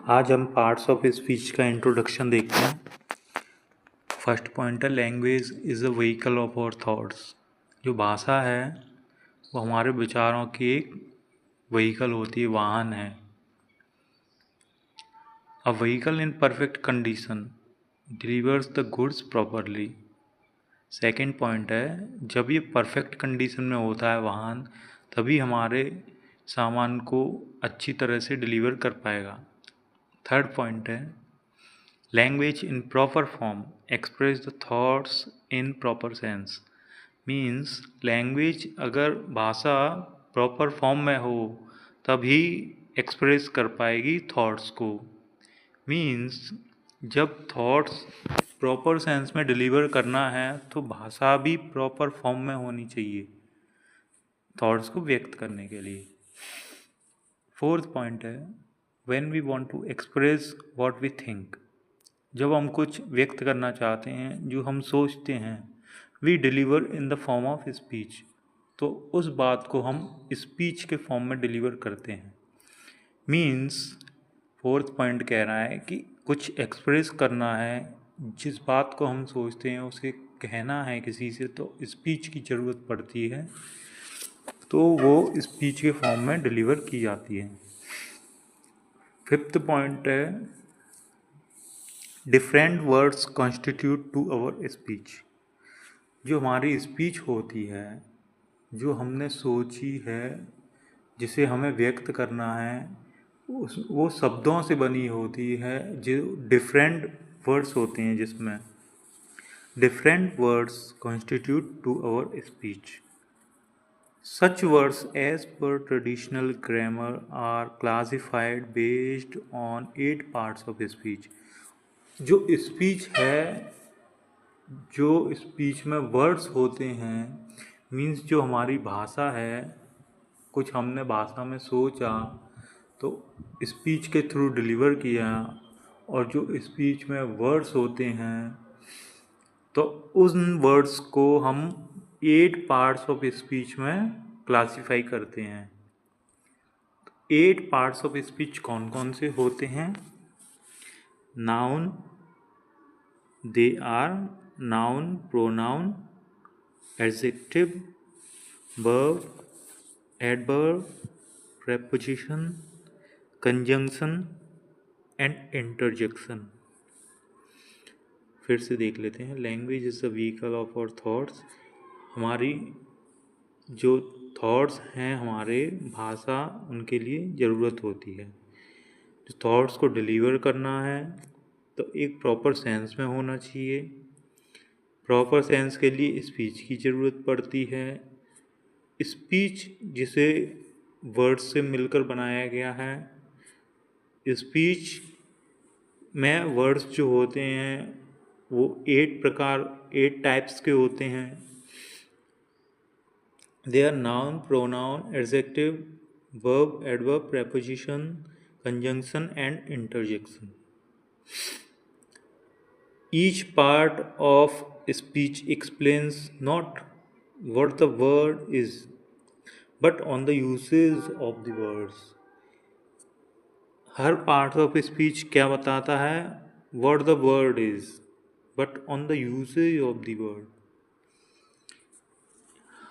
आज हम parts of speech का इंट्रोडक्शन देखते हैं। फर्स्ट पॉइंट है language is a vehicle of our thoughts. जो भाषा है वो हमारे विचारों की एक व्हीकल होती है, वाहन है। A vehicle in perfect condition delivers the goods properly. Second point है जब ये परफेक्ट कंडीशन में होता है वाहन, तभी हमारे सामान को अच्छी तरह से डिलीवर कर पाएगा। थर्ड पॉइंट है language in proper form express the thoughts in proper sense. Means language अगर भाषा प्रॉपर फॉर्म में हो तभी एक्सप्रेस कर पाएगी थॉट्स को। मीन्स जब थॉट्स प्रॉपर सेंस में डिलीवर करना है तो भाषा भी प्रॉपर फॉर्म में होनी चाहिए थॉट्स को व्यक्त करने के लिए। फोर्थ पॉइंट है when we want to express what we think. जब हम कुछ व्यक्त करना चाहते हैं जो हम सोचते हैं, we deliver in the form of speech, तो उस बात को हम स्पीच के फॉर्म में डिलीवर करते हैं। मीन्स फोर्थ पॉइंट कह रहा है कि कुछ एक्सप्रेस करना है, जिस बात को हम सोचते हैं उसे कहना है किसी से, तो स्पीच की ज़रूरत पड़ती है, तो वो स्पीच के फॉर्म में डिलीवर की जाती है। फिफ्थ पॉइंट है different words constitute to our speech. जो हमारी स्पीच होती है, जो हमने सोची है, जिसे हमें व्यक्त करना है, वो शब्दों से बनी होती है, जो डिफरेंट वर्ड्स होते हैं, जिसमें different words constitute to our speech. Such words as per traditional grammar are classified based on 8 parts of speech। जो स्पीच है, जो स्पीच में वर्ड्स होते हैं, मीन्स जो हमारी भाषा है, कुछ हमने भाषा में सोचा तो स्पीच के थ्रू डिलीवर किया, और जो स्पीच में वर्ड्स होते हैं तो उन वर्ड्स को हम 8 पार्ट्स ऑफ स्पीच में क्लासिफाई करते हैं। 8 पार्ट्स ऑफ स्पीच कौन कौन से होते हैं? Noun, they are, noun, pronoun, adjective, verb, adverb, preposition, conjunction and interjection. फिर से देख लेते हैं। Language is the vehicle of our thoughts. हमारी जो थॉट्स हैं, हमारे भाषा, उनके लिए ज़रूरत होती है। जो थॉट्स को डिलीवर करना है तो एक प्रॉपर सेंस में होना चाहिए। प्रॉपर सेंस के लिए स्पीच की ज़रूरत पड़ती है। स्पीच जिसे वर्ड्स से मिलकर बनाया गया है। स्पीच में वर्ड्स जो होते हैं वो 8 टाइप्स के होते हैं। They are noun, pronoun, adjective, verb, adverb, preposition, conjunction and interjection. Each part of speech explains not what the word is, but on the usage of the words. Her part of speech क्या बताता है? What the word is, but on the usage of the word.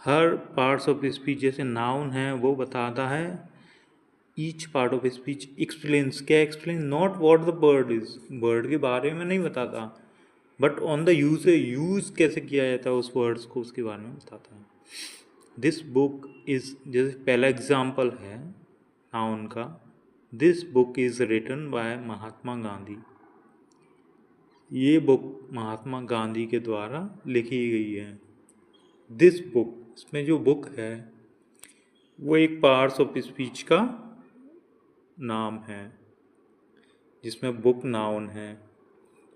हर parts of speech, जैसे noun है वो बताता है, each part of speech explains, क्या explain? Not what the word is, word के बारे में नहीं बताता, but on the use, use कैसे किया जाता है उस वर्ड्स को, उसके बारे में बताता है। दिस बुक इज, जैसे पहला एग्जाम्पल है नाउन का, this book is written by Mahatma Gandhi. ये बुक महात्मा गांधी के द्वारा लिखी गई है। दिस बुक, इसमें जो बुक है वो एक पार्ट्स ऑफ स्पीच का नाम है, जिसमें बुक नाउन है।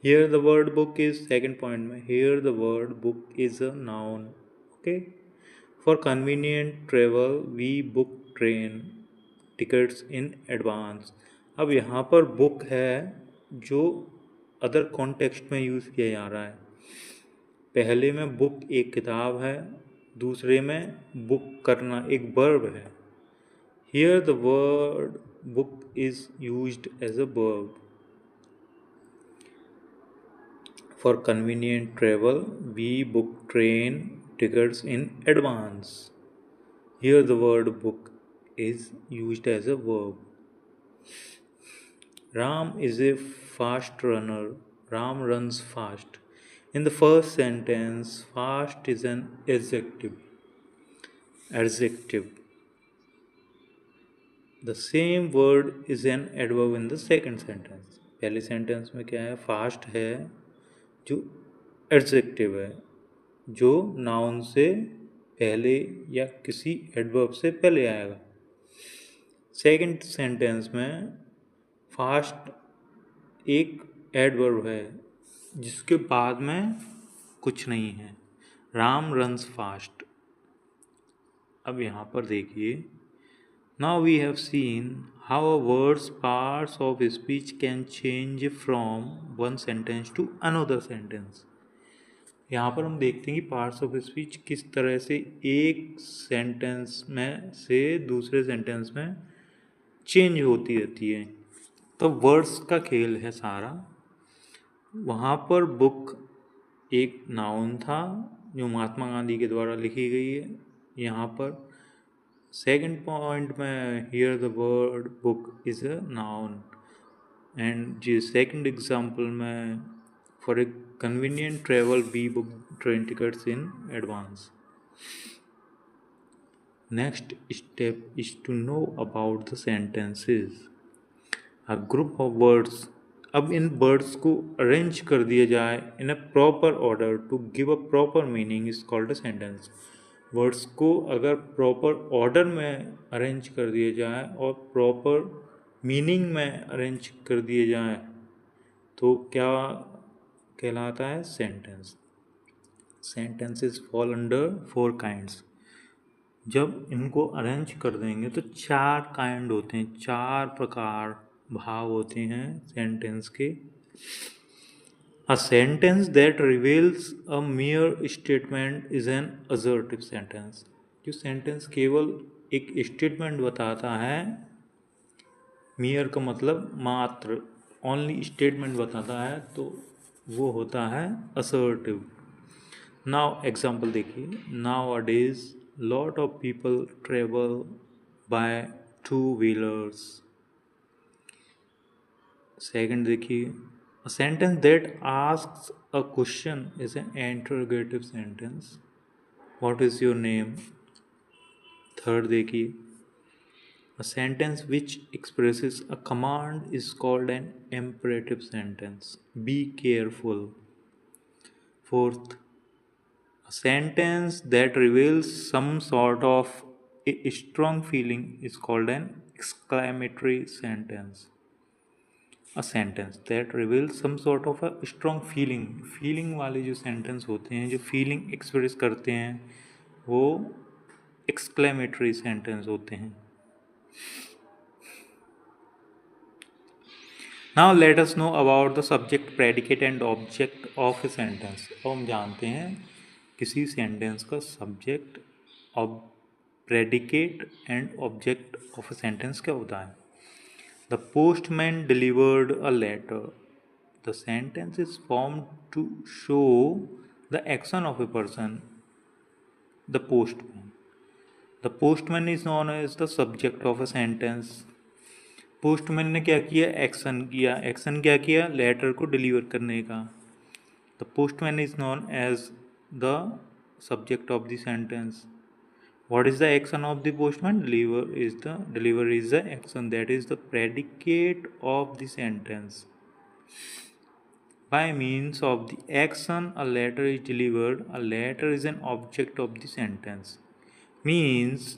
Here the word book is, second point में, here the word book is a noun. Okay. For convenient travel we book train tickets in advance. अब यहाँ पर बुक है जो अदर कॉन्टेक्स्ट में यूज़ किया जा रहा है। पहले में बुक एक किताब है, दूसरे में बुक करना एक वर्ब है। Here the word book is used as a verb. For convenient travel, we book train tickets in advance. Here, the word book is used as a verb. Ram is a fast runner. Ram runs fast. In the first sentence, fast is an adjective. Adjective. The same word is an adverb in the second sentence. पहले sentence में क्या है? Fast है जो adjective है, जो noun से पहले या किसी एडवर्ब से पहले आएगा। सेकंड सेंटेंस में फास्ट एक एडवर्ब है जिसके बाद में कुछ नहीं है। Ram runs fast. अब यहाँ पर देखिए, now we have seen how a words parts of speech can change from one sentence to another sentence. यहाँ पर हम देखते हैं कि पार्ट्स ऑफ स्पीच किस तरह से एक सेंटेंस में से दूसरे सेंटेंस में चेंज होती रहती है। तो वर्ड्स का खेल है सारा। वहाँ पर बुक एक नाउन था जो महात्मा गांधी के द्वारा लिखी गई है। यहाँ पर सेकंड पॉइंट में here the word book is a noun. And जी सेकंड एग्जाम्पल में for a convenient travel we book train tickets in advance. Next step is to know about the sentences. A group of words. अब इन words को arrange कर दिया जाए in a proper order to give a proper meaning is called a sentence. Words को अगर proper order में arrange कर दिया जाए और प्रॉपर मीनिंग में अरेंज कर दिए जाए तो क्या कहलाता है? Sentence. Sentences fall under 4 kinds. जब इनको अरेंज कर देंगे तो 4 काइंड होते हैं, 4 प्रकार भाव होते हैं सेंटेंस के। A sentence that reveals a mere statement is an assertive sentence. जो सेंटेंस केवल एक स्टेटमेंट बताता है, mere का मतलब मात्र, ओनली स्टेटमेंट बताता है, तो वो होता है assertive. नाउ एग्जाम्पल देखिए, now a days lot of people travel by 2 wheelers. Second देखिए, a sentence that asks a question is an interrogative sentence. What is your name? Third देखिए, a sentence which expresses a command is called an imperative sentence. Be careful. Fourth, a sentence that reveals some sort of a strong feeling is called an exclamatory sentence. A sentence that reveals some sort of a strong feeling वाले जो sentence होते हैं, जो feeling express करते हैं, वो exclamatory sentence होते हैं। Now let us know about the subject, predicate and object of a sentence. अब हम जानते हैं किसी सेंटेंस का subject, predicate and object of a sentence क्या होता है। The postman delivered a letter. The sentence is formed to show the action of a person, the postman. The postman is known as the subject of a sentence. Postman ने क्या किया? Action किया। Action क्या किया? Letter को deliver करने का। The postman is known as the subject of the sentence. What is the action of the postman? Deliver is the action, that is the predicate of the sentence. By means of the action a letter is delivered. A letter is an object of the sentence. Means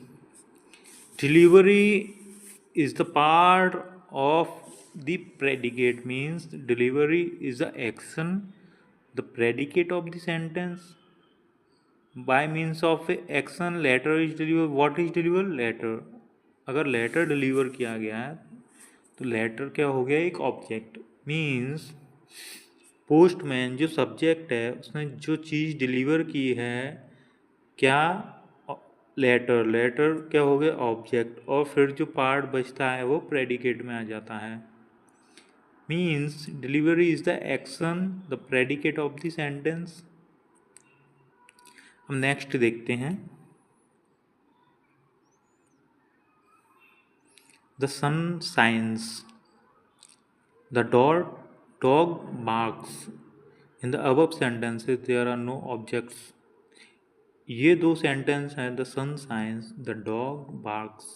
delivery is the part of the predicate, means delivery is the action, the predicate of the sentence. By means of action letter is deliver. What is deliver? Letter. अगर letter deliver किया गया है तो letter क्या हो गया? एक object. Means postman जो सब्जेक्ट है उसने जो चीज़ डिलीवर की है, क्या लेटर, लेटर क्या हो गया, ऑब्जेक्ट, और फिर जो पार्ट बचता है वो प्रेडिकेट में आ जाता है। Means delivery is the action, the predicate of the sentence. हम नेक्स्ट देखते हैं। The sun shines, the dog barks। In the above sentences there are no objects। ये दो सेंटेंस हैं, the sun shines, the dog barks.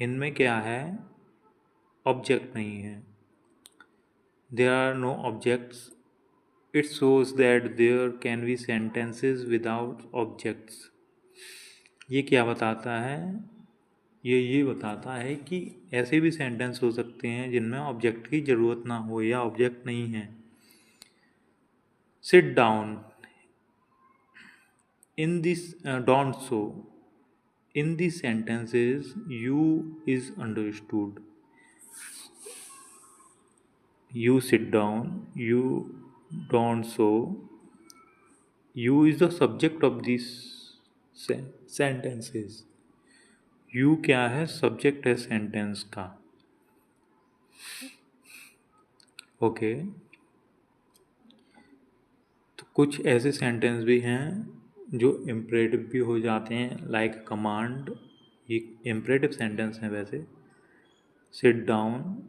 इनमें क्या है, object नहीं है। There are no objects. It shows that there can be sentences without objects. ये क्या बताता है, ये बताता है कि ऐसे भी सेंटेंस हो सकते हैं जिनमें ऑब्जेक्ट की ज़रूरत ना हो या ऑब्जेक्ट नहीं है। Sit down, in this don't so, in these sentences you is understood। you sit down, you don't so, you is the subject of these sentences। you क्या है, सब्जेक्ट है सेंटेंस का। ओके तो कुछ ऐसे सेंटेंस भी हैं जो इम्परेटिव भी हो जाते हैं, लाइक कमांड। ये इम्परेटिव सेंटेंस हैं वैसे। सिट डाउन,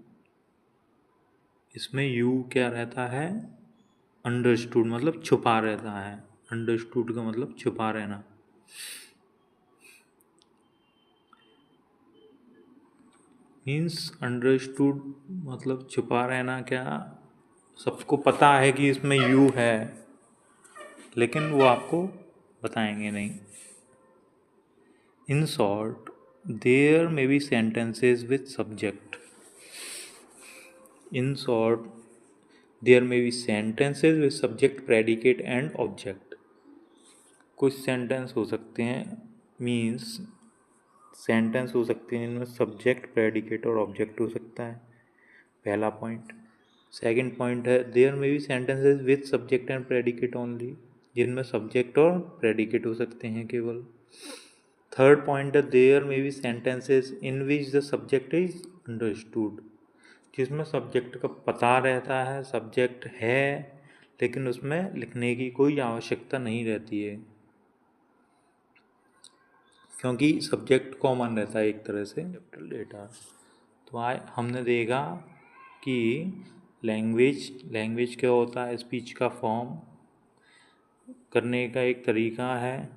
इसमें यू क्या रहता है, अंडरस्टूड, मतलब छुपा रहता है। अंडरस्टूड का मतलब छुपा रहना। मीन्स अंडरस्टूड मतलब छुपा रहना, क्या सबको पता है कि इसमें यू है, लेकिन वो आपको बताएंगे नहीं। In short there may be sentences with subject. In short there may be sentences with subject, predicate and object. कुछ सेंटेंस हो सकते हैं, मीन्स सेंटेंस हो सकते हैं जिनमें सब्जेक्ट, प्रेडिकेट और ऑब्जेक्ट हो सकता है, पहला पॉइंट। सेकंड पॉइंट है there may be sentences with subject and predicate only, जिनमें सब्जेक्ट और प्रेडिकेट हो सकते हैं केवल। थर्ड पॉइंट है there may be sentences in which the subject is understood, जिसमें सब्जेक्ट का पता रहता है, सब्जेक्ट है, लेकिन उसमें लिखने की कोई आवश्यकता नहीं रहती है, क्योंकि सब्जेक्ट कॉमन रहता है एक तरह से। Capital data. तो आज हमने देखा कि लैंग्वेज क्या होता है, स्पीच का फॉर्म करने का एक तरीका है।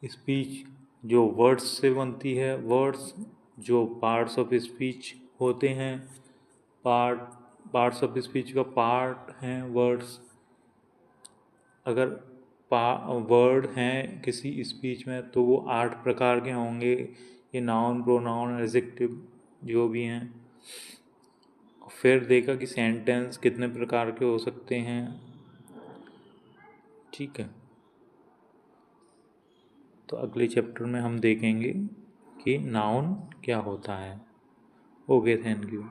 स्पीच जो वर्ड्स से बनती है, वर्ड्स जो पार्ट्स ऑफ स्पीच होते हैं, पार्ट्स ऑफ स्पीच का पार्ट हैं वर्ड्स। अगर वर्ड हैं किसी स्पीच में तो वो 8 प्रकार के होंगे, ये नाउन, प्रोनाउन, एडजेक्टिव जो भी हैं। फिर देखा कि सेंटेंस कितने प्रकार के हो सकते हैं, ठीक है। तो अगले चैप्टर में हम देखेंगे कि नाउन क्या होता है। Okay, thank you.